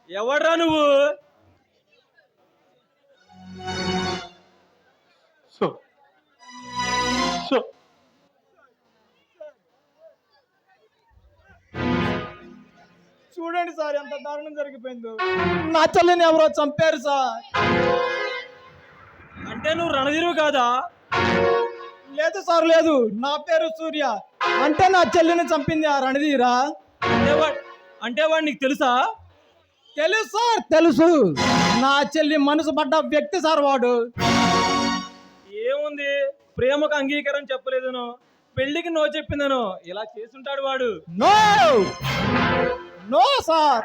ఎవడ్రా నువ్వు? So so చూడండి సార్ ఎంత దారుణం జరిగిపోయిందో. నా చెల్లిని ఎవరో చంపారు సార్. అంటే నువ్వు రణధీరువు కాదా? లేదు సార్ లేదు, నా పేరు సూర్య. అంటే నా చెల్లిని చంపింది ఆ రణధీరా? అంటే వాడు నీకు తెలుసా? తెలుసు సార్ తెలుసు. నా చెల్లి మనసు పడ్డ వ్యక్తి సార్ వాడు. ఏముంది, ప్రేమకు అంగీకారం చెప్పలేదను, పెళ్లికి నో చెప్పిందను, ఇలా చేసుంటాడు వాడు. నో నో సార్,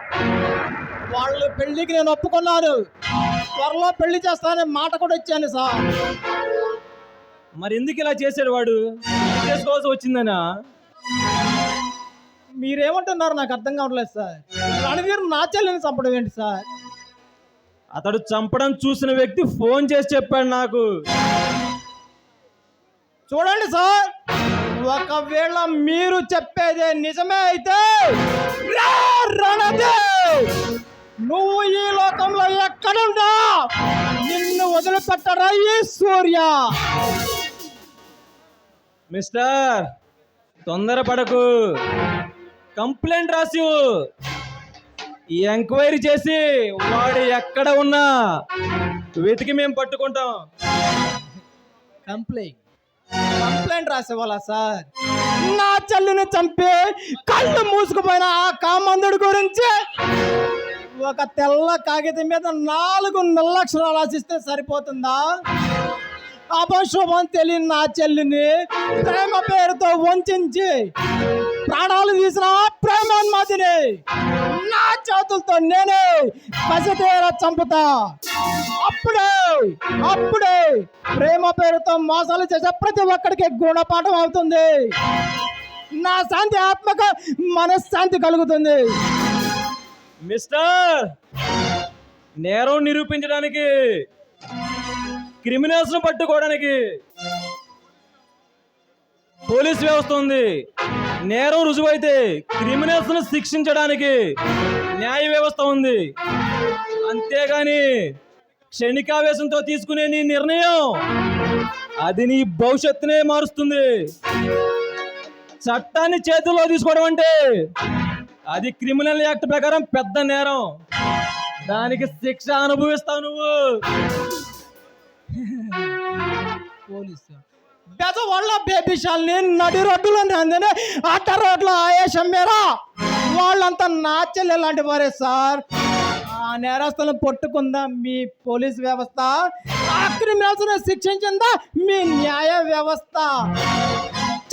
వాళ్ళు పెళ్లికి నేను ఒప్పుకున్నాను. త్వరలో పెళ్లి చేస్తానని మాట కూడా ఇచ్చాను సార్. మరి ఎందుకు ఇలా చేశాడు వాడు? చేసుకోవాల్సి వచ్చిందనా? మీరేమంటున్నారు నాకు అర్థం కావట్లేదు సార్. రణవీర్ నా చెల్లిని చంపడం ఏంటి సార్? అతడు చంపడం చూసిన వ్యక్తి ఫోన్ చేసి చెప్పాడు నాకు. చూడండి సార్, ఒకవేళ మీరు చెప్పేదే నిజమే అయితే రణదేవ్, నువ్వు ఈ లోకంలో ఎక్కడున్నా నిన్ను వదిలిపెట్టరా ఈ సూర్య. మిస్టర్, తొందరపడకు, కంప్లైంట్ రాసి ఈ ఎంక్వైరీ చేసి వాడు ఎక్కడ ఉన్నా వెతికి మేము పట్టుకుంటాం. కంప్లైంట్ రాసేవాళ్ళ సార్? నా చెల్లిని చంపి కళ్ళు మూసుకుపోయిన ఆ కామందుడి గురించి ఒక తెల్ల కాగితం మీద 4 నల్లక్షరాలు రాసిస్తే సరిపోతుందా? అపశుభం తెలియని నా చెల్లిని ప్రేమ పేరుతో వంచి ప్రాణాలు తీసిన ప్రేమాన్మాదిని నా చేతులతో నేనే పసితేర చంపుతా. అప్పుడే ప్రేమ పేరుతో మోసాలు చేసే ప్రతి ఒక్కడికి గుణపాఠం అవుతుంది. నా శాంతి ఆత్మక మనశ్శాంతి కలుగుతుంది. మిస్టర్, నేరం నిరూపించడానికి, క్రిమినల్స్ ను పట్టుకోవడానికి పోలీస్ వ్యవస్థ ఉంది. నేరం రుజువైతే క్రిమినల్స్ ను శిక్షించడానికి న్యాయ వ్యవస్థ ఉంది. అంతేగాని క్షణికావేశంతో తీసుకునే నీ నిర్ణయం అది నీ భవిష్యత్తునే మారుస్తుంది. చట్టాన్ని చేతుల్లో తీసుకోవడం అంటే అది క్రిమినల్ యాక్ట్ ప్రకారం పెద్ద నేరం. దానికి శిక్ష అనుభవిస్తావు నువ్వు. పోలీసు వాళ్ళ బేబీషాల్ని నడి రోడ్డులోనే అందని అట్ట రోడ్లో ఆయేషం మేరా వాళ్ళంతా నా చెల్లె లాంటి వారే సార్. ఆ నేరస్తులను పట్టుకుందా మీ పోలీస్ వ్యవస్థ? ఆ క్రిమినల్స్ శిక్షించిందా మీ న్యాయ వ్యవస్థ?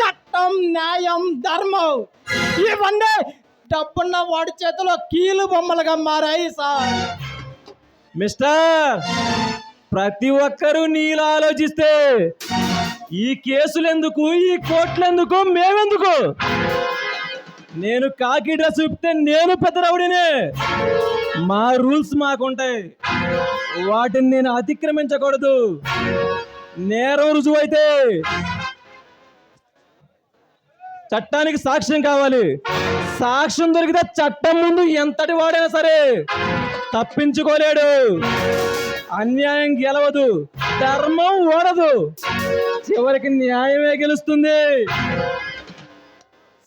చట్టం, న్యాయం, ధర్మం ఇవన్నీ డబ్బున్న వాడి చేతిలో కీలు బొమ్మలుగా మారాయి సార్. మిస్టర్, ప్రతి ఒక్కరూ నీలా ఆలోచిస్తే ఈ కేసులెందుకు, ఈ కోర్టులెందుకు, మేమెందుకు? నేను కాకి డ్రెస్ విప్పితే నేను పెద్ద రౌడీనే. మా రూల్స్ మాకుంటాయి, వాటిని నేను అతిక్రమించకూడదు. నేరం రుజువైతే చట్టానికి సాక్ష్యం కావాలి. సాక్ష్యం దొరికితే చట్టం ముందు ఎంతటి వాడైనా సరే తప్పించుకోలేడు. అన్యాయం గెలవదు, ధర్మం ఓడదు, చివరికి న్యాయమే గెలుస్తుంది.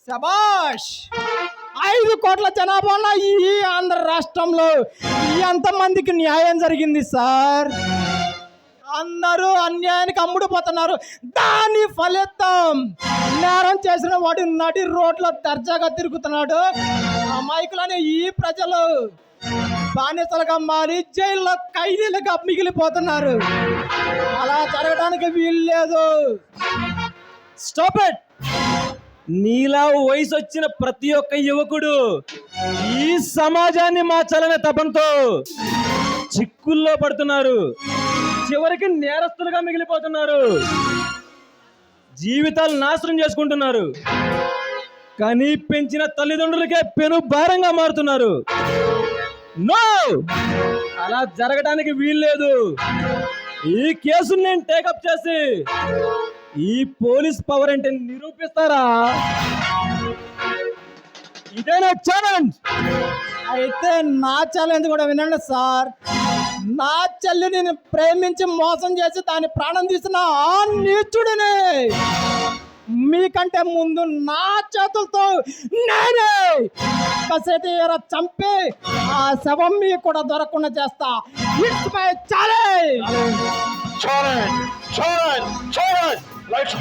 శబాష్! 5 కోట్ల జనాభా ఉన్న ఈ ఆంధ్ర రాష్ట్రంలో ఎంతమందికి న్యాయం జరిగింది సార్? అందరూ అన్యాయానికి అమ్ముడుపోతున్నారు. దాని ఫలితం నేరం చేసిన వాడు నడి రోడ్లో దర్జాగా తిరుగుతున్నాడు. అమాయకులనే ఈ ప్రజలు బానిసలుగా మారి జైల్లో ఖైదీలుగా మిగిలిపోతున్నారు. అలా జరగడానికి వీలు లేదు. Stop it! నీలా వయసు వచ్చిన ప్రతి ఒక్క యువకుడు ఈ సమాజాన్ని మార్చాలనే తపంతో చిక్కుల్లో పడుతున్నారు. చివరికి నేరస్తులుగా మిగిలిపోతున్నారు. జీవితాలు నాశనం చేసుకుంటున్నారు. కని పెంచిన తల్లిదండ్రులకే పెను భారంగా మారుతున్నారు. నో, అలా జరగడానికి వీల్లేదు. ఈ కేసును నేను టేకప్ చేసి ఈ పోలీస్ పవర్ అంటే నిరూపిస్తారా? ఇదే నా ఛాలెంజ్. అయితే నా ఛాలెంజ్ కూడా వినండి సార్. నా చెల్లిని ప్రేమించి మోసం చేసి దాని ప్రాణం తీసిన ఆ నీచుడిని మీకంటే ముందు నా చేతులతో నేనే కసేతీర చంపి ఆ శవం మీకు కూడా దొరకకుండా చేస్తా. It's my challenge. Challenge challenge challenge lights